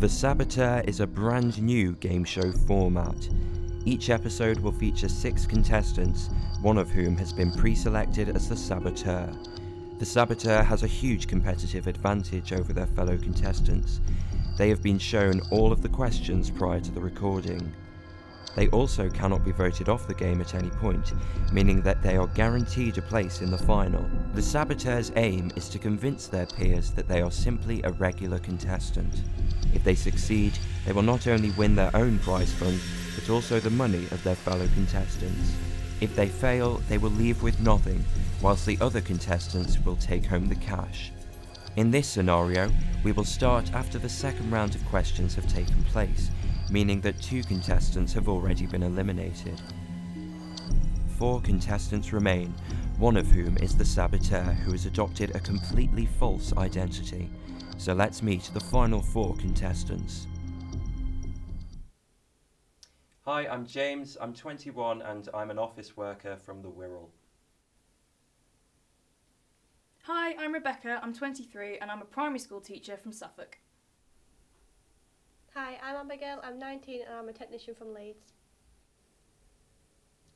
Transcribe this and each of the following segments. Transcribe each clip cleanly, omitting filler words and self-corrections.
The Saboteur is a brand new game show format. Each episode will feature 6 contestants, one of whom has been pre-selected as the Saboteur. The Saboteur has a huge competitive advantage over their fellow contestants. They have been shown all of the questions prior to the recording. They also cannot be voted off the game at any point, meaning that they are guaranteed a place in the final. The Saboteur's aim is to convince their peers that they are simply a regular contestant. If they succeed, they will not only win their own prize fund, but also the money of their fellow contestants. If they fail, they will leave with nothing, whilst the other contestants will take home the cash. In this scenario, we will start after the second round of questions have taken place, meaning that 2 contestants have already been eliminated. 4 contestants remain, one of whom is the Saboteur, who has adopted a completely false identity. So let's meet the final 4 contestants. Hi, I'm James, I'm 21 and I'm an office worker from the Wirral. Hi, I'm Rebecca, I'm 23 and I'm a primary school teacher from Suffolk. Hi, I'm Abigail, I'm 19 and I'm a technician from Leeds.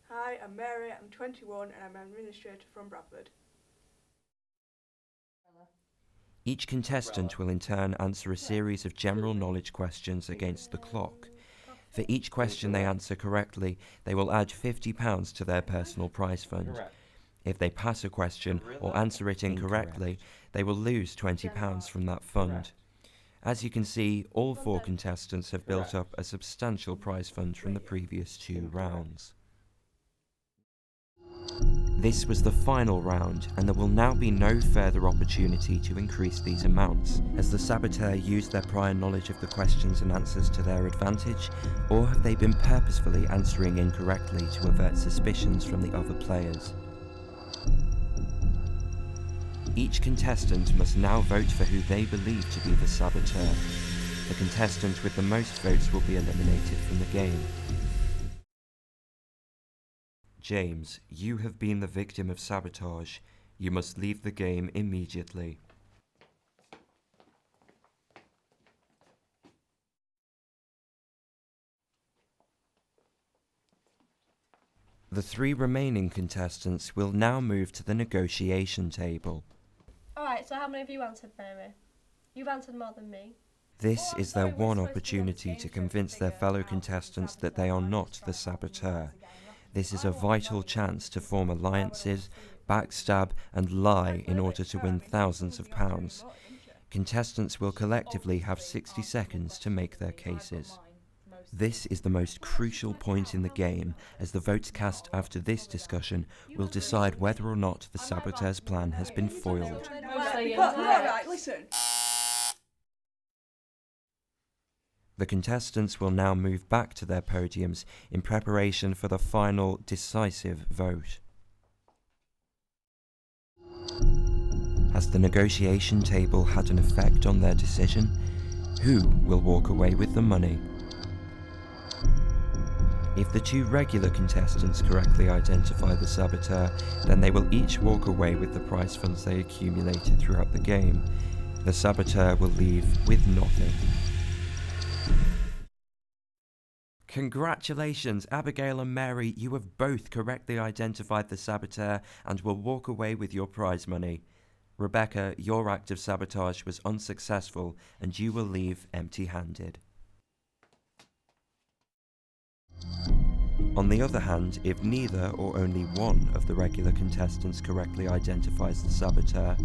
Hi, I'm Mary, I'm 21 and I'm an administrator from Bradford. Each contestant will in turn answer a series of general knowledge questions against the clock. For each question they answer correctly, they will add £50 to their personal prize fund. If they pass a question or answer it incorrectly, they will lose £20 from that fund. As you can see, all 4 contestants have built up a substantial prize fund from the previous 2 rounds. This was the final round, and there will now be no further opportunity to increase these amounts. Has the Saboteur used their prior knowledge of the questions and answers to their advantage, or have they been purposefully answering incorrectly to avert suspicions from the other players? Each contestant must now vote for who they believe to be the Saboteur. The contestant with the most votes will be eliminated from the game. James, you have been the victim of sabotage. You must leave the game immediately. The 3 remaining contestants will now move to the negotiation table. Alright, so how many of you answered, Mary? You've answered more than me. This is their one opportunity to convince their fellow contestants that they are not the Saboteur. This is a vital chance to form alliances, backstab and lie in order to win thousands of pounds. Contestants will collectively have 60 seconds to make their cases. This is the most crucial point in the game, as the votes cast after this discussion will decide whether or not the Saboteur's plan has been foiled. Alright, listen. The contestants will now move back to their podiums in preparation for the final decisive vote. Has the negotiation table had an effect on their decision? Who will walk away with the money? If the 2 regular contestants correctly identify the Saboteur, then they will each walk away with the prize funds they accumulated throughout the game. The Saboteur will leave with nothing. Congratulations, Abigail and Mary, you have both correctly identified the Saboteur and will walk away with your prize money. Rebecca, your act of sabotage was unsuccessful and you will leave empty-handed. On the other hand, if neither or only one of the regular contestants correctly identifies the Saboteur,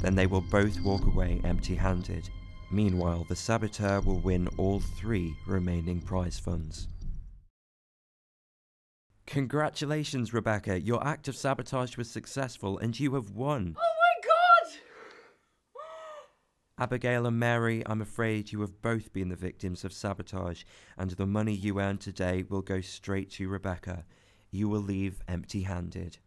then they will both walk away empty-handed. Meanwhile, the Saboteur will win all 3 remaining prize funds. Congratulations, Rebecca, your act of sabotage was successful and you have won. Oh my god! Abigail and Mary, I'm afraid you have both been the victims of sabotage, and the money you earn today will go straight to Rebecca. You will leave empty-handed.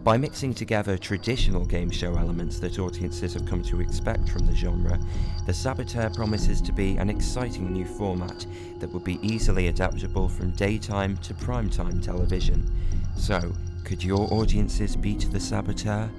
By mixing together traditional game show elements that audiences have come to expect from the genre, the Saboteur promises to be an exciting new format that will be easily adaptable from daytime to primetime television. So, could your audiences beat the Saboteur?